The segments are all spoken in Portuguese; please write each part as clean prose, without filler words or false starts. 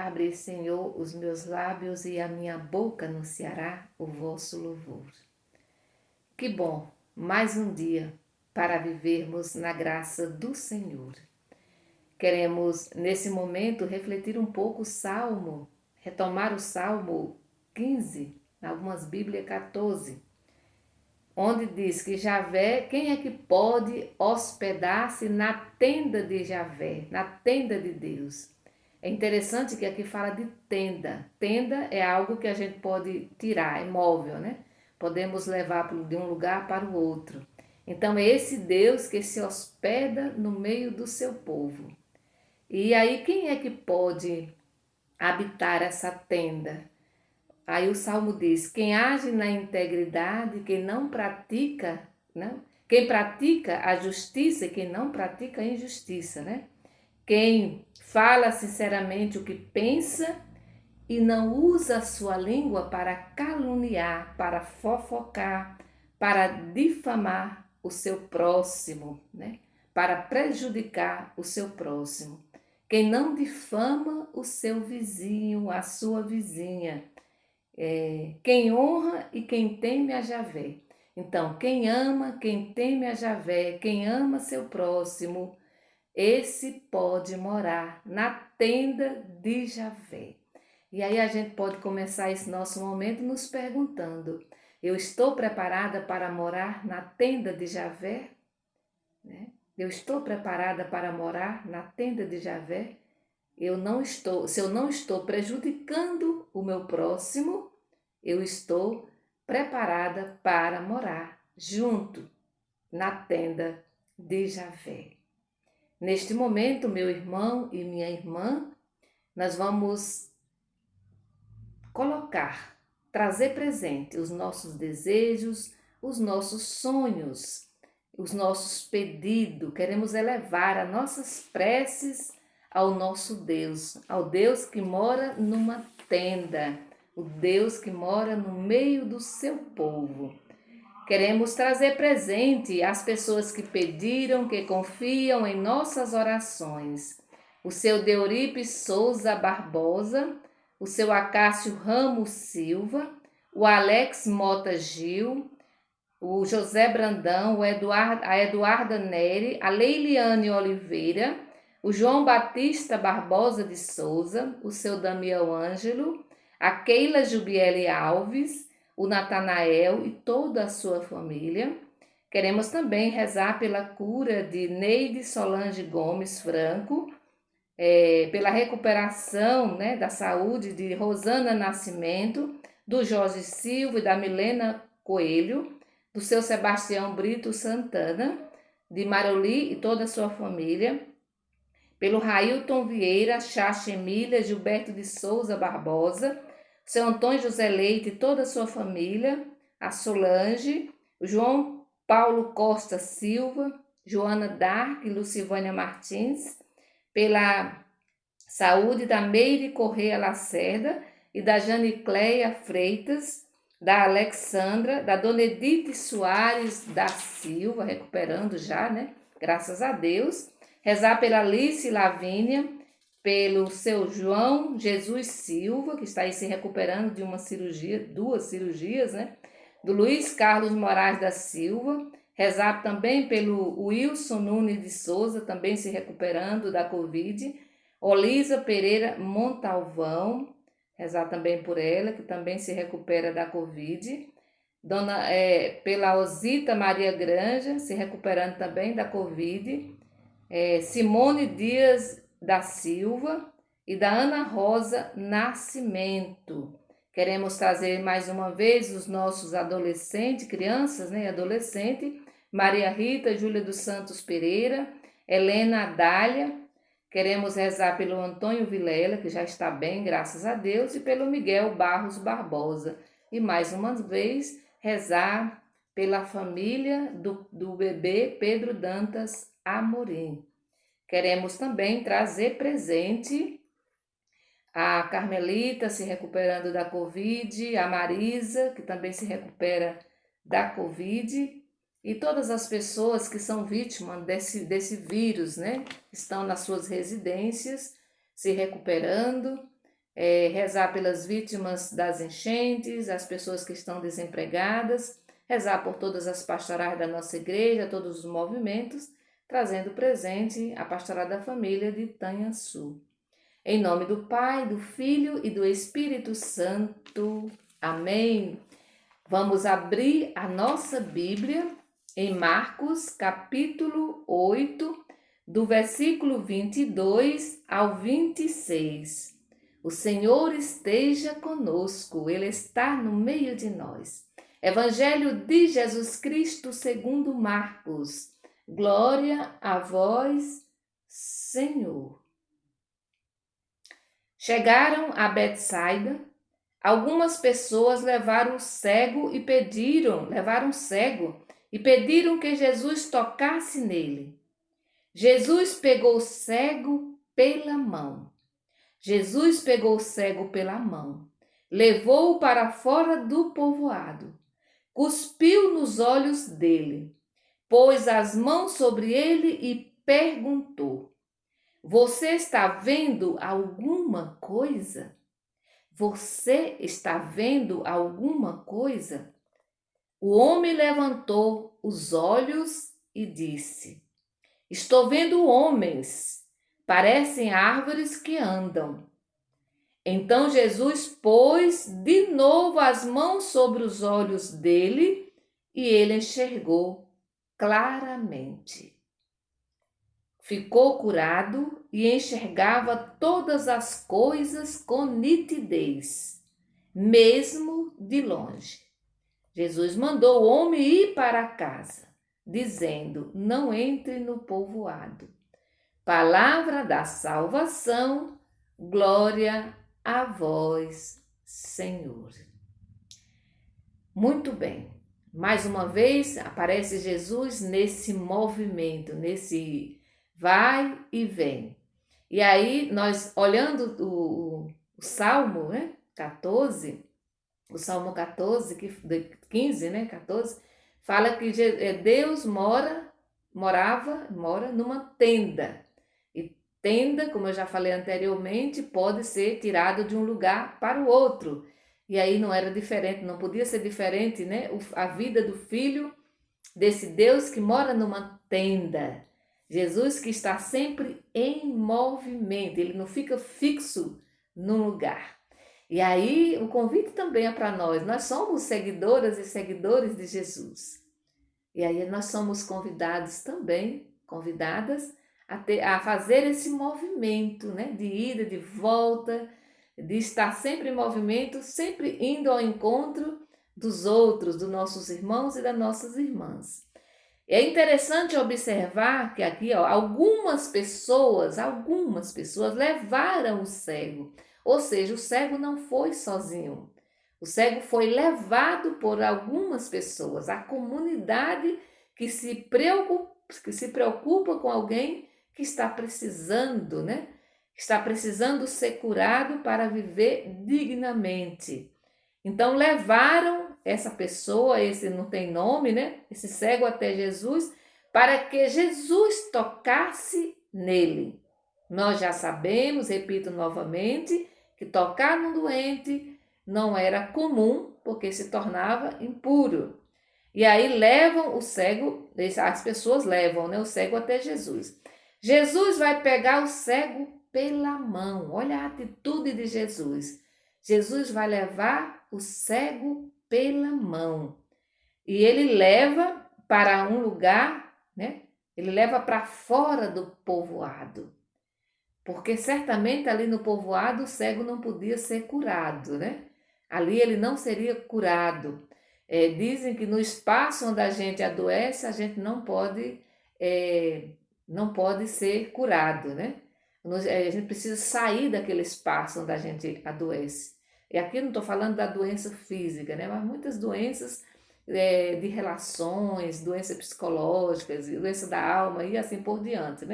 Abre, Senhor, os meus lábios e a minha boca anunciará o vosso louvor. Que bom, mais um dia para vivermos na graça do Senhor. Queremos, nesse momento, refletir um pouco o Salmo, retomar o Salmo 15, algumas Bíblias 14, onde diz que Javé, quem é que pode hospedar-se na tenda de Javé, na tenda de Deus? É interessante que aqui fala de tenda. Tenda é algo que a gente pode tirar, é móvel, né? Podemos levar de um lugar para o outro. Então é esse Deus que se hospeda no meio do seu povo. E aí quem é que pode habitar essa tenda? Aí o Salmo diz: quem age na integridade, quem não pratica, né? Quem pratica a justiça e quem não pratica a injustiça, né? Quem fala sinceramente o que pensa e não usa a sua língua para caluniar, para fofocar, para difamar o seu próximo, né? Para prejudicar o seu próximo. Quem não difama o seu vizinho, a sua vizinha. Quem honra e quem teme a Javé. Então, quem ama, quem teme a Javé, quem ama seu próximo, esse pode morar na tenda de Javé. E aí a gente pode começar esse nosso momento nos perguntando: eu estou preparada para morar na tenda de Javé? Né? Eu estou preparada para morar na tenda de Javé? Eu não estou, se eu não estou prejudicando o meu próximo, eu estou preparada para morar junto na tenda de Javé. Neste momento, meu irmão e minha irmã, nós vamos trazer presente os nossos desejos, os nossos sonhos, os nossos pedidos. Queremos elevar as nossas preces ao nosso Deus, ao Deus que mora numa tenda, o Deus que mora no meio do seu povo. Queremos trazer presente as pessoas que pediram, que confiam em nossas orações. O seu Deuripe Souza Barbosa, o seu Acácio Ramos Silva, o Alex Mota Gil, o José Brandão, a Eduarda Neri, a Leiliane Oliveira, o João Batista Barbosa de Souza, o seu Damião Ângelo, a Keila Jubiele Alves, o Natanael e toda a sua família. Queremos também rezar pela cura de Neide Solange Gomes Franco, pela recuperação, né, da saúde de Rosana Nascimento, do Jorge Silva e da Milena Coelho, do seu Sebastião Brito Santana, de Maroli e toda a sua família, pelo Railton Vieira, Chacha Emília, Gilberto de Souza Barbosa, seu Antônio José Leite e toda a sua família, a Solange, o João Paulo Costa Silva, Joana Dark e Lucivânia Martins, pela saúde da Meire Correia Lacerda e da Janicleia Freitas, da Alexandra, da Dona Edith Soares da Silva, recuperando já, né? Graças a Deus. Rezar pela Alice Lavínia, pelo seu João Jesus Silva, que está aí se recuperando de uma cirurgia, 2 cirurgias, né? Do Luiz Carlos Moraes da Silva. Rezar também pelo Wilson Nunes de Souza, também se recuperando da Covid. Olisa Pereira Montalvão, rezar também por ela, que também se recupera da Covid. Pela Osita Maria Granja, se recuperando também da Covid. Simone Dias da Silva e da Ana Rosa Nascimento. Queremos trazer mais uma vez os nossos adolescentes, crianças, né, adolescentes, Maria Rita, Júlia dos Santos Pereira, Helena Adália. Queremos rezar pelo Antônio Vilela, que já está bem, graças a Deus, e pelo Miguel Barros Barbosa. E mais uma vez, rezar pela família do bebê Pedro Dantas Amorim. Queremos também trazer presente a Carmelita se recuperando da Covid, a Marisa, que também se recupera da Covid, e todas as pessoas que são vítimas desse vírus, né? Estão nas suas residências, se recuperando. rezar pelas vítimas das enchentes, as pessoas que estão desempregadas, rezar por todas as pastorais da nossa igreja, todos os movimentos, trazendo presente a pastoral da família de Itanhaçu. Em nome do Pai, do Filho e do Espírito Santo. Amém. Vamos abrir a nossa Bíblia em Marcos, capítulo 8, do versículo 22 ao 26. O Senhor esteja conosco, Ele está no meio de nós. Evangelho de Jesus Cristo segundo Marcos. Glória a vós, Senhor. Chegaram a Betsaida. Algumas pessoas levaram cego e pediram que Jesus tocasse nele. Jesus pegou o cego pela mão. Levou-o para fora do povoado, cuspiu nos olhos dele, pôs as mãos sobre ele e perguntou: Você está vendo alguma coisa? Você está vendo alguma coisa? O homem levantou os olhos e disse: Estou vendo homens, parecem árvores que andam. Então Jesus pôs de novo as mãos sobre os olhos dele e ele enxergou claramente. Ficou curado e enxergava todas as coisas com nitidez, mesmo de longe. Jesus mandou o homem ir para casa, dizendo: Não entre no povoado. Palavra da salvação, glória a vós, Senhor. Muito bem. Mais uma vez aparece Jesus nesse movimento, nesse vai e vem. E aí, nós olhando o Salmo, 14, o Salmo 14, 15, 14, fala que Deus mora numa tenda. E tenda, como eu já falei anteriormente, pode ser tirado de um lugar para o outro. E aí não era diferente, não podia ser diferente, a vida do filho desse Deus que mora numa tenda. Jesus que está sempre em movimento, ele não fica fixo num lugar. E aí o convite também é para nós somos seguidoras e seguidores de Jesus. E aí nós somos convidadas a fazer esse movimento, de ida, de volta, de estar sempre em movimento, sempre indo ao encontro dos outros, dos nossos irmãos e das nossas irmãs. É interessante observar que aqui, algumas pessoas levaram o cego. Ou seja, o cego não foi sozinho. O cego foi levado por algumas pessoas. A comunidade que se preocupa com alguém que está precisando, Está precisando ser curado para viver dignamente. Então levaram essa pessoa, esse não tem nome, Esse cego até Jesus, para que Jesus tocasse nele. Nós já sabemos, repito novamente, que tocar num doente não era comum, porque se tornava impuro. E aí levam o cego, as pessoas levam, o cego até Jesus. Jesus vai pegar o cego pela mão. Olha a atitude de Jesus. Jesus vai levar o cego pela mão. E ele leva para um lugar, Ele leva para fora do povoado. Porque certamente ali no povoado o cego não podia ser curado, Ali ele não seria curado. Dizem que no espaço onde a gente adoece, a gente não pode ser curado, A gente precisa sair daquele espaço onde a gente adoece. E aqui eu não estou falando da doença física, mas muitas doenças de relações, doenças psicológicas, doença da alma e assim por diante,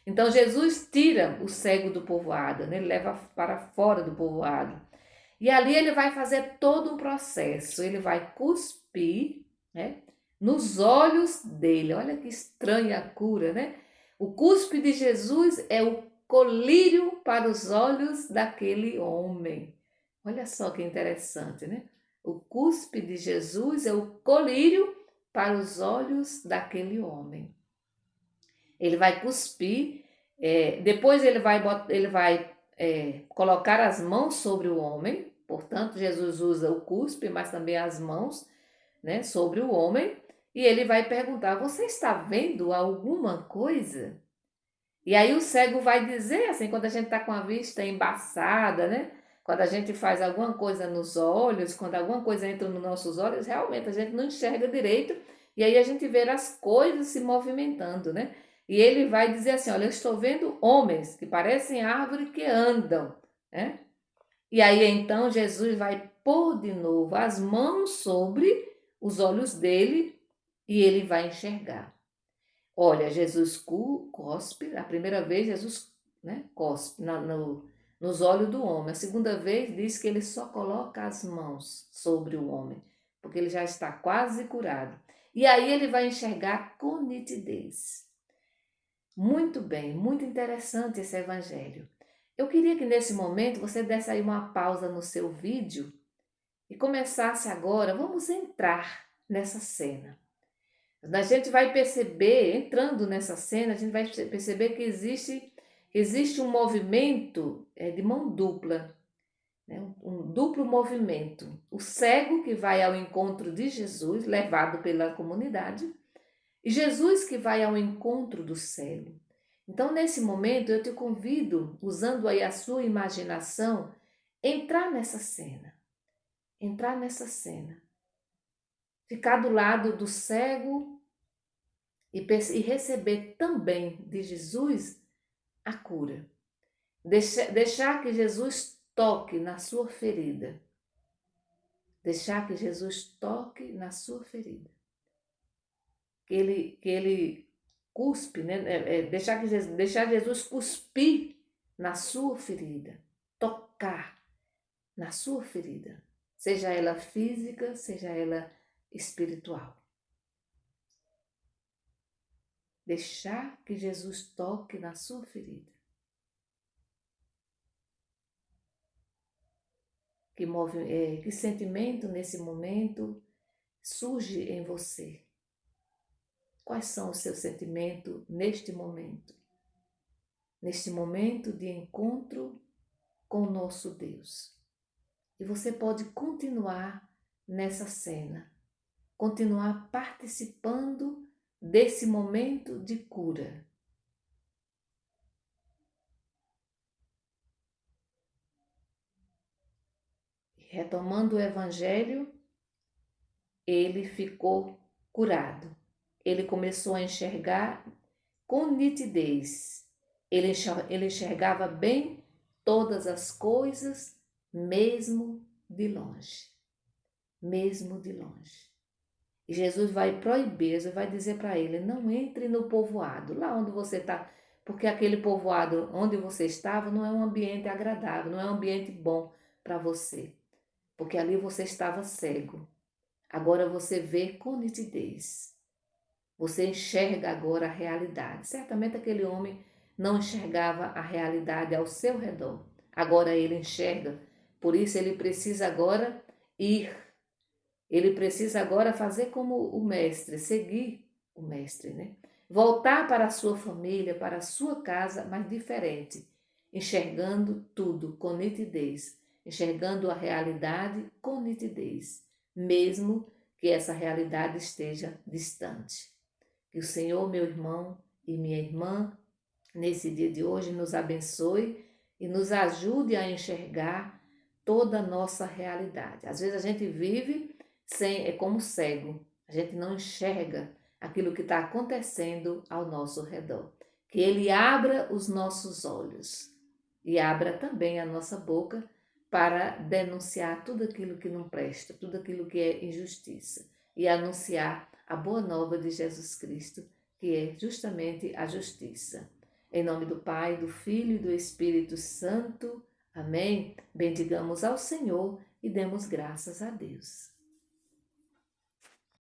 Então Jesus tira o cego do povoado, Ele leva para fora do povoado. E ali ele vai fazer todo um processo, ele vai cuspir, nos olhos dele. Olha que estranha a cura, O cuspe de Jesus é o colírio para os olhos daquele homem. Olha só que interessante, né? O cuspe de Jesus é o colírio para os olhos daquele homem. Ele vai cuspir, depois ele vai colocar as mãos sobre o homem, portanto, Jesus usa o cuspe, mas também as mãos, né, sobre o homem, e ele vai perguntar: Você está vendo alguma coisa? E aí o cego vai dizer assim, quando a gente está com a vista embaçada, né? Quando a gente faz alguma coisa nos olhos, quando alguma coisa entra nos nossos olhos, realmente a gente não enxerga direito e aí a gente vê as coisas se movimentando, né? E ele vai dizer assim, olha, eu estou vendo homens que parecem árvores que andam, né? E aí então Jesus vai pôr de novo as mãos sobre os olhos dele e ele vai enxergar. Olha, Jesus cospe, a primeira vez Jesus, né, cospe nos olhos do homem. A segunda vez diz que ele só coloca as mãos sobre o homem, porque ele já está quase curado. E aí ele vai enxergar com nitidez. Muito bem, muito interessante esse evangelho. Eu queria que nesse momento você desse aí uma pausa no seu vídeo e começasse agora, vamos entrar nessa cena. A gente vai perceber, entrando nessa cena, a gente vai perceber que existe um movimento de mão dupla, né? Um duplo movimento. O cego que vai ao encontro de Jesus, levado pela comunidade, e Jesus que vai ao encontro do cego. Então, nesse momento, eu te convido, usando aí a sua imaginação, entrar nessa cena. Entrar nessa cena. Ficar do lado do cego e receber também de Jesus a cura. Deixar que Jesus toque na sua ferida. Deixar que Jesus toque na sua ferida. Que ele cuspe, né? Deixar Jesus cuspir na sua ferida. Tocar na sua ferida. Seja ela física, seja ela espiritual. Deixar que Jesus toque na sua ferida. Que sentimento nesse momento surge em você? Quais são os seus sentimentos neste momento? Neste momento de encontro com o nosso Deus. E você pode continuar nessa cena, continuar participando desse momento de cura. Retomando o Evangelho, ele ficou curado. Ele começou a enxergar com nitidez. Ele enxergava bem todas as coisas, mesmo de longe. Mesmo de longe. E Jesus vai proibir, vai dizer para ele, não entre no povoado, lá onde você está, porque aquele povoado onde você estava não é um ambiente agradável, não é um ambiente bom para você, porque ali você estava cego. Agora você vê com nitidez. Você enxerga agora a realidade. Certamente aquele homem não enxergava a realidade ao seu redor. Agora ele enxerga. Por isso ele precisa agora ir. Ele precisa agora fazer como o mestre, seguir o mestre, né? Voltar para a sua família, para a sua casa, mas diferente. Enxergando tudo com nitidez. Enxergando a realidade com nitidez. Mesmo que essa realidade esteja distante. Que o Senhor, meu irmão e minha irmã, nesse dia de hoje, nos abençoe e nos ajude a enxergar toda a nossa realidade. Às vezes a gente vive como cego, a gente não enxerga aquilo que está acontecendo ao nosso redor. Que Ele abra os nossos olhos e abra também a nossa boca para denunciar tudo aquilo que não presta, tudo aquilo que é injustiça e anunciar a boa nova de Jesus Cristo, que é justamente a justiça. Em nome do Pai, do Filho e do Espírito Santo. Amém? Bendigamos ao Senhor e demos graças a Deus.